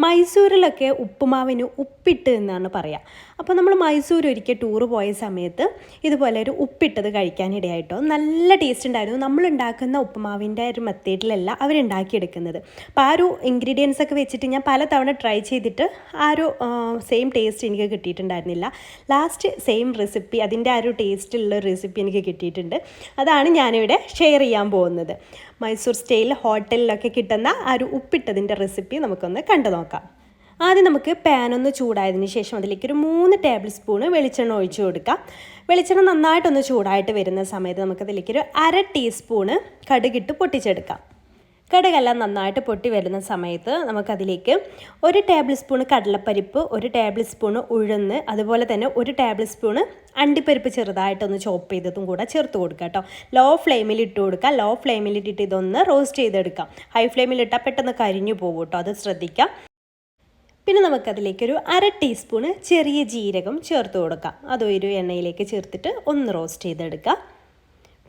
മൈസൂരിലൊക്കെ ഉപ്പുമാവിന് ഉപ്പിട്ട് എന്നാണ് പറയുക. അപ്പോൾ നമ്മൾ മൈസൂർ ഒരിക്കൽ ടൂറ് പോയ സമയത്ത് ഇതുപോലെ ഒരു ഉപ്പിട്ടത് കഴിക്കാനിടയായിട്ടോ. നല്ല ടേസ്റ്റ് ഉണ്ടായിരുന്നു. നമ്മൾ ഉണ്ടാക്കുന്ന ഉപ്പുമാവിൻ്റെ ഒരു മെത്തേഡിലല്ല അവരുണ്ടാക്കിയെടുക്കുന്നത്. അപ്പോൾ ആ ഒരു ഇൻഗ്രീഡിയൻസ് ഒക്കെ വെച്ചിട്ട് ഞാൻ പല തവണ ട്രൈ ചെയ്തിട്ട് ആ ഒരു സെയിം ടേസ്റ്റ് എനിക്ക് കിട്ടിയിട്ടുണ്ടായിരുന്നില്ല. ലാസ്റ്റ് സെയിം റെസിപ്പി, അതിൻ്റെ ആ ഒരു ടേസ്റ്റുള്ള റെസിപ്പി എനിക്ക് കിട്ടിയിട്ടുണ്ട്. അതാണ് ഞാനിവിടെ ഷെയർ ചെയ്യാൻ പോകുന്നത്. മൈസൂർ സ്റ്റൈൽ ഹോട്ടലിലൊക്കെ കിട്ടുന്ന ആ ഒരു ഉപ്പിട്ടതിൻ്റെ റെസിപ്പി നമുക്കൊന്ന് കണ്ടു നോക്കാം. ആദ്യം നമുക്ക് പാനൊന്ന് ചൂടായതിന് ശേഷം അതിലേക്ക് ഒരു 3 ടേബിൾ സ്പൂണ് വെളിച്ചെണ്ണ ഒഴിച്ചു കൊടുക്കാം. വെളിച്ചെണ്ണ നന്നായിട്ടൊന്ന് ചൂടായിട്ട് വരുന്ന സമയത്ത് നമുക്കതിലേക്ക് ഒരു 1/2 ടീസ്പൂണ് കടുകിട്ട് പൊട്ടിച്ചെടുക്കാം. കടുകെല്ലാം നന്നായിട്ട് പൊട്ടി വരുന്ന സമയത്ത് നമുക്കതിലേക്ക് 1 ടേബിൾ സ്പൂണ് കടലപ്പരിപ്പ്, 1 ടേബിൾ സ്പൂണ് ഉഴുന്ന്, അതുപോലെ തന്നെ 1 ടേബിൾ സ്പൂണ് അണ്ടിപ്പരിപ്പ് ചെറുതായിട്ടൊന്ന് ചോപ്പ് ചെയ്തതും കൂടെ ചേർത്ത് കൊടുക്കുക കേട്ടോ. ലോ ഫ്ലെയിമിൽ ഇട്ട് കൊടുക്കുക. ലോ ഫ്ലെയിമിൽ ഇട്ടിട്ട് ഇതൊന്ന് റോസ്റ്റ് ചെയ്തെടുക്കാം. ഹൈ ഫ്ലെയിമിൽ ഇട്ടാൽ പെട്ടെന്ന് കരിഞ്ഞു പോകും കേട്ടോ, അത് ശ്രദ്ധിക്കാം. പിന്നെ നമുക്കതിലേക്കൊരു 1/2 ടീസ്പൂണ് ചെറിയ ജീരകം ചേർത്ത് കൊടുക്കാം. അതൊരു എണ്ണയിലേക്ക് ചേർത്തിട്ട് ഒന്ന് റോസ്റ്റ് ചെയ്തെടുക്കാം.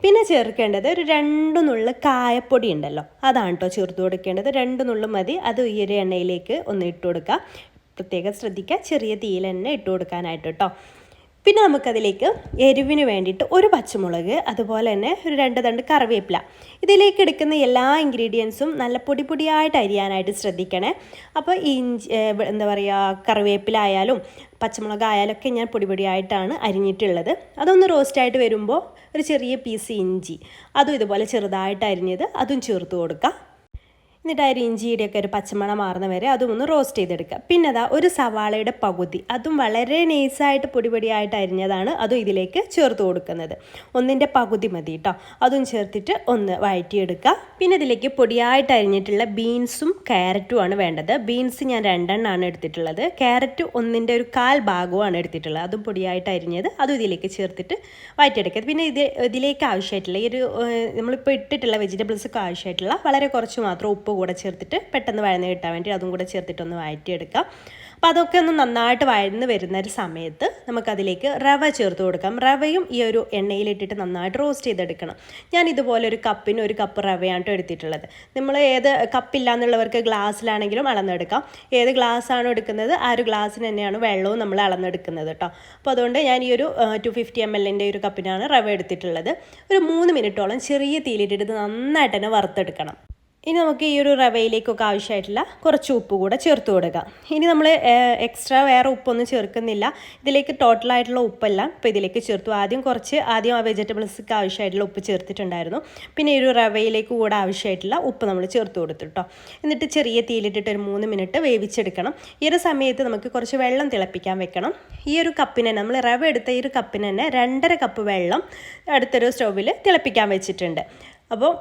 പിന്നെ ചേർക്കേണ്ടത് ഒരു 2 നുള്ള് കായപ്പൊടി ഉണ്ടല്ലോ, അതാണ് കേട്ടോ ചേർത്ത് കൊടുക്കേണ്ടത്. 2 നുള്ള് മതി. അത് ഈ ഒരു എണ്ണയിലേക്ക് ഒന്ന് ഇട്ട് കൊടുക്കുക. പ്രത്യേകം ശ്രദ്ധിക്കുക, ചെറിയ തീയിൽ തന്നെ ഇട്ട് കൊടുക്കാനായിട്ട് കേട്ടോ. പിന്നെ നമുക്കതിലേക്ക് എരിവിന് വേണ്ടിയിട്ട് 1 പച്ചമുളക്, അതുപോലെ തന്നെ ഒരു 2 തണ്ട് കറിവേപ്പില. ഇതിലേക്ക് എടുക്കുന്ന എല്ലാ ഇൻഗ്രീഡിയൻസും നല്ല പൊടിയായിട്ട് അരിയാനായിട്ട് ശ്രദ്ധിക്കണേ. അപ്പോൾ എന്താ പറയുക, കറിവേപ്പില ആയാലും പച്ചമുളക് ആയാലും ഒക്കെ ഞാൻ പൊടിയായിട്ടാണ് അരിഞ്ഞിട്ടുള്ളത്. അതൊന്ന് റോസ്റ്റായിട്ട് വരുമ്പോൾ ഒരു ചെറിയ പീസ് ഇഞ്ചി, അതും ഇതുപോലെ ചെറുതായിട്ട് അരിഞ്ഞത് അതും ചേർത്ത് കൊടുക്കുക. എന്നിട്ട് ആ ഒരു ഇഞ്ചിയുടെയൊക്കെ ഒരു പച്ചമണം മാറുന്ന വരെ അതും ഒന്ന് റോസ്റ്റ് ചെയ്തെടുക്കുക. പിന്നെ അതാ ഒരു സവാളയുടെ പകുതി, അതും വളരെ നൈസായിട്ട് പൊടിയായിട്ട് അരിഞ്ഞതാണ്, അതും ഇതിലേക്ക് ചേർത്ത് കൊടുക്കുന്നത്. 1ൻ്റെ പകുതി മതി കേട്ടോ. അതും ചേർത്തിട്ട് ഒന്ന് വഴറ്റിയെടുക്കുക. പിന്നെ ഇതിലേക്ക് പൊടിയായിട്ട് അരിഞ്ഞിട്ടുള്ള ബീൻസും ക്യാരറ്റുമാണ് വേണ്ടത്. ബീൻസ് ഞാൻ 2 എണ്ണമാണ് എടുത്തിട്ടുള്ളത്. ക്യാരറ്റ് 1ൻ്റെ ഒരു 1/4 ഭാഗമാണ് എടുത്തിട്ടുള്ളത്. അതും പൊടിയായിട്ട് അരിഞ്ഞത് അതും ഇതിലേക്ക് ചേർത്തിട്ട് വഴറ്റിയെടുക്കുക. പിന്നെ ഇതിലേക്ക് ആവശ്യമായിട്ടുള്ള ഈ ഒരു നമ്മളിപ്പോൾ ഇട്ടിട്ടുള്ള വെജിറ്റബിൾസൊക്കെ ആവശ്യമായിട്ടുള്ള വളരെ കുറച്ച് മാത്രം ഉപ്പ് കൂടെ ചേർത്തിട്ട് പെട്ടെന്ന് വഴന്ന് കിട്ടാൻ വേണ്ടി അതും കൂടെ ചേർത്തിട്ടൊന്ന് വഴറ്റിയെടുക്കാം. അപ്പോൾ അതൊക്കെ ഒന്ന് നന്നായിട്ട് വഴന്ന് വരുന്ന ഒരു സമയത്ത് നമുക്കതിലേക്ക് റവ ചേർത്ത് കൊടുക്കാം. റവയും ഈ ഒരു എണ്ണയിലിട്ടിട്ട് നന്നായിട്ട് റോസ്റ്റ് ചെയ്തെടുക്കണം. ഞാൻ ഇതുപോലെ ഒരു കപ്പിന് 1 കപ്പ് റവയാണ് എടുത്തിട്ടുള്ളത്. നമ്മൾ ഏത് കപ്പില്ല എന്നുള്ളവർക്ക് ഗ്ലാസ്സിലാണെങ്കിലും അളന്നെടുക്കാം. ഏത് ഗ്ലാസ്സാണോ എടുക്കുന്നത് ആ ഒരു ഗ്ലാസ്സിന് തന്നെയാണ് വെള്ളവും നമ്മൾ അളന്നെടുക്കുന്നത് കേട്ടോ. അപ്പോൾ അതുകൊണ്ട് ഞാൻ ഈ ഒരു 250 ml ഒരു കപ്പിനാണ് റവ എടുത്തിട്ടുള്ളത്. ഒരു 3 മിനിറ്റോളം ചെറിയ തീയിലിട്ടിട്ട് നന്നായിട്ട് തന്നെ വറുത്തെടുക്കണം. ഇനി നമുക്ക് ഈ ഒരു റവയിലേക്കൊക്കെ ആവശ്യമായിട്ടുള്ള കുറച്ച് ഉപ്പ് കൂടെ ചേർത്ത് കൊടുക്കാം. ഇനി നമ്മൾ എക്സ്ട്രാ വേറെ ഉപ്പൊന്നും ചേർക്കുന്നില്ല. ഇതിലേക്ക് ടോട്ടലായിട്ടുള്ള ഉപ്പെല്ലാം ഇപ്പോൾ ഇതിലേക്ക് ചേർത്തു. ആദ്യം ആ വെജിറ്റബിൾസൊക്കെ ആവശ്യമായിട്ടുള്ള ഉപ്പ് ചേർത്തിട്ടുണ്ടായിരുന്നു. പിന്നെ ഈ ഒരു റവയിലേക്ക് കൂടെ ആവശ്യമായിട്ടുള്ള ഉപ്പ് നമ്മൾ ചേർത്ത് കൊടുത്തു കേട്ടോ. എന്നിട്ട് ചെറിയ തീയിലിട്ടിട്ട് ഒരു 3 മിനിറ്റ് വേവിച്ചെടുക്കണം. ഈ ഒരു സമയത്ത് നമുക്ക് കുറച്ച് വെള്ളം തിളപ്പിക്കാൻ വെക്കണം. ഈ ഒരു കപ്പിന് തന്നെ, നമ്മൾ റവ എടുത്ത ഈ ഒരു കപ്പിന് തന്നെ 2.5 കപ്പ് വെള്ളം അടുത്തൊരു സ്റ്റൗവിൽ തിളപ്പിക്കാൻ വെച്ചിട്ടുണ്ട്. അപ്പോൾ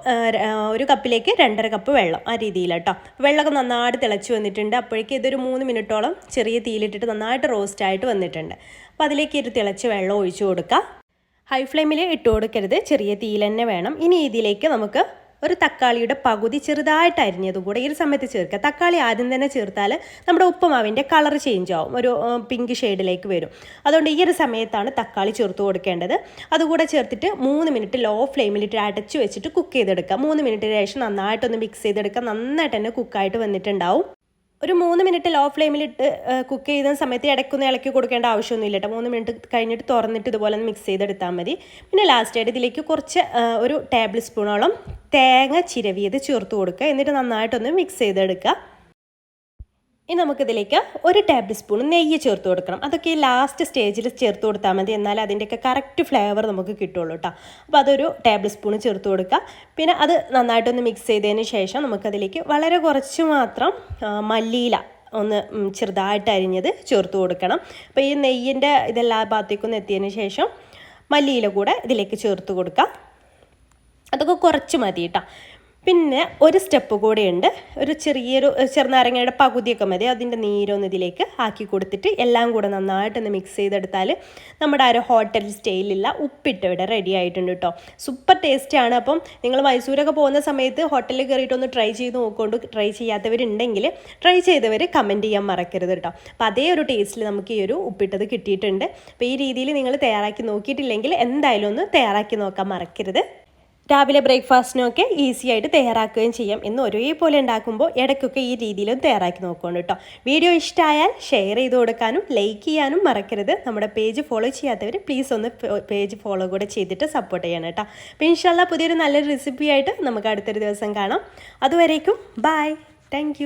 ഒരു കപ്പിലേക്ക് 2.5 കപ്പ് വെള്ളം, ആ രീതിയിൽ കേട്ടോ. വെള്ളമൊക്കെ നന്നായിട്ട് തിളച്ച് വന്നിട്ടുണ്ട്. അപ്പോഴേക്കും ഇതൊരു 3 മിനിറ്റോളം ചെറിയ തീയിലിട്ടിട്ട് നന്നായിട്ട് റോസ്റ്റായിട്ട് വന്നിട്ടുണ്ട്. അപ്പോൾ അതിലേക്ക് ഒരു തിളച്ച് വെള്ളം ഒഴിച്ചു കൊടുക്കുക. ഹൈ ഫ്ലെയിമിൽ ഇട്ട് കൊടുക്കരുത്, ചെറിയ തീയിൽ തന്നെ വേണം. ഇനി ഇതിലേക്ക് നമുക്ക് ഒരു തക്കാളിയുടെ പകുതി ചെറുതായിട്ട് അരിഞ്ഞതും കൂടെ ഈ ഒരു സമയത്ത് ചേർക്കുക. തക്കാളി ആദ്യം തന്നെ ചേർത്താൽ നമ്മുടെ ഉപ്പുമാവിൻ്റെ കളർ ചേഞ്ച് ആവും, ഒരു പിങ്ക് ഷെയ്ഡിലേക്ക് വരും. അതുകൊണ്ട് ഈ ഒരു സമയത്താണ് തക്കാളി ചേർത്ത് കൊടുക്കേണ്ടത്. അതുകൂടെ ചേർത്തിട്ട് 3 മിനിറ്റ് ലോ ഫ്ലെയിമിലിട്ട് അടച്ചു വെച്ചിട്ട് കുക്ക് ചെയ്തെടുക്കുക. 3 മിനിറ്റിന് ശേഷം നന്നായിട്ടൊന്ന് മിക്സ് ചെയ്തെടുക്കുക. നന്നായിട്ട് തന്നെ കുക്കായിട്ട് വന്നിട്ടുണ്ടാവും. ഒരു 3 മിനിറ്റ് ലോ ഫ്ലെയിമിലിട്ട് കുക്ക് ചെയ്യുന്ന സമയത്ത് ഇടയ്ക്കൊന്ന് ഇളക്കി കൊടുക്കേണ്ട ആവശ്യമൊന്നുമില്ല കേട്ടോ. 3 മിനിറ്റ് കഴിഞ്ഞിട്ട് തുറന്നിട്ട് ഇതുപോലെ ഒന്ന് മിക്സ് ചെയ്തെടുത്താൽ മതി. പിന്നെ ലാസ്റ്റായിട്ട് ഇതിലേക്ക് കുറച്ച് 1 ടേബിൾ സ്പൂണോളം തേങ്ങ ചിരവിയത് ചേർത്ത് കൊടുക്കുക. എന്നിട്ട് നന്നായിട്ടൊന്ന് മിക്സ് ചെയ്തെടുക്കുക. ഇനി നമുക്കിതിലേക്ക് 1 ടേബിൾ സ്പൂൺ നെയ്യ് ചേർത്ത് കൊടുക്കണം. അതൊക്കെ ലാസ്റ്റ് സ്റ്റേജിൽ ചേർത്ത് കൊടുത്താൽ മതി, എന്നാൽ അതിൻ്റെയൊക്കെ കറക്റ്റ് ഫ്ലേവർ നമുക്ക് കിട്ടുള്ളൂ കേട്ടോ. അപ്പോൾ അതൊരു ടേബിൾ സ്പൂൺ ചേർത്ത് കൊടുക്കുക. പിന്നെ അത് നന്നായിട്ടൊന്ന് മിക്സ് ചെയ്തതിന് ശേഷം നമുക്കതിലേക്ക് വളരെ കുറച്ച് മാത്രം മല്ലിയില ഒന്ന് ചെറുതായിട്ട് അരിഞ്ഞത് ചേർത്ത് കൊടുക്കണം. അപ്പോൾ ഈ നെയ്യിൻ്റെ ഇതെല്ലാ ഭാഗത്തേക്കൊന്ന് എത്തിയതിന് ശേഷം മല്ലിയില കൂടെ ഇതിലേക്ക് ചേർത്ത് കൊടുക്കുക. അതൊക്കെ കുറച്ച് മതി കേട്ടോ. പിന്നെ ഒരു സ്റ്റെപ്പ് കൂടെയുണ്ട്. ഒരു ചെറുനാരങ്ങയുടെ പകുതിയൊക്കെ മതി, അതിൻ്റെ നീരൊന്ന് ഇതിലേക്ക് ആക്കി കൊടുത്തിട്ട് എല്ലാം കൂടെ നന്നായിട്ടൊന്ന് മിക്സ് ചെയ്തെടുത്താൽ നമ്മുടെ ആ ഒരു ഹോട്ടൽ സ്റ്റൈലിലുള്ള ഉപ്പിട്ട് ഇവിടെ റെഡി ആയിട്ടുണ്ട് കേട്ടോ. സൂപ്പർ ടേസ്റ്റാണ്. അപ്പം നിങ്ങൾ മൈസൂരൊക്കെ പോകുന്ന സമയത്ത് ഹോട്ടലിൽ കയറിയിട്ടൊന്ന് ട്രൈ ചെയ്ത് നോക്കൊണ്ട്, ട്രൈ ചെയ്യാത്തവരുണ്ടെങ്കിൽ ട്രൈ ചെയ്തവർ കമൻറ്റ് ചെയ്യാൻ മറക്കരുത് കേട്ടോ. അപ്പോൾ അതേ ഒരു ടേസ്റ്റിൽ നമുക്ക് ഈ ഒരു ഉപ്പിട്ടത് കിട്ടിയിട്ടുണ്ട്. അപ്പോൾ ഈ രീതിയിൽ നിങ്ങൾ തയ്യാറാക്കി നോക്കിയിട്ടില്ലെങ്കിൽ എന്തായാലും ഒന്ന് തയ്യാറാക്കി നോക്കാൻ മറക്കരുത്. രാവിലെ ബ്രേക്ക്ഫാസ്റ്റിനൊക്കെ ഈസി ആയിട്ട് തയ്യാറാക്കുകയും ചെയ്യാം. എന്ന് ഒരേപോലെ ഉണ്ടാക്കുമ്പോൾ ഇടയ്ക്കൊക്കെ ഈ രീതിയിലും തയ്യാറാക്കി നോക്കണം കേട്ടോ. വീഡിയോ ഇഷ്ടമായാൽ ഷെയർ ചെയ്ത് കൊടുക്കാനും ലൈക്ക് ചെയ്യാനും മറക്കരുത്. നമ്മുടെ പേജ് ഫോളോ ചെയ്യാത്തവർ പ്ലീസ് ഒന്ന് പേജ് ഫോളോ കൂടെ ചെയ്തിട്ട് സപ്പോർട്ട് ചെയ്യണം കേട്ടോ. അപ്പോൾ ഇൻഷാല്ലാ പുതിയൊരു നല്ലൊരു റെസിപ്പി ആയിട്ട് നമുക്ക് അടുത്തൊരു ദിവസം കാണാം. അതുവരേക്കും ബൈ. താങ്ക്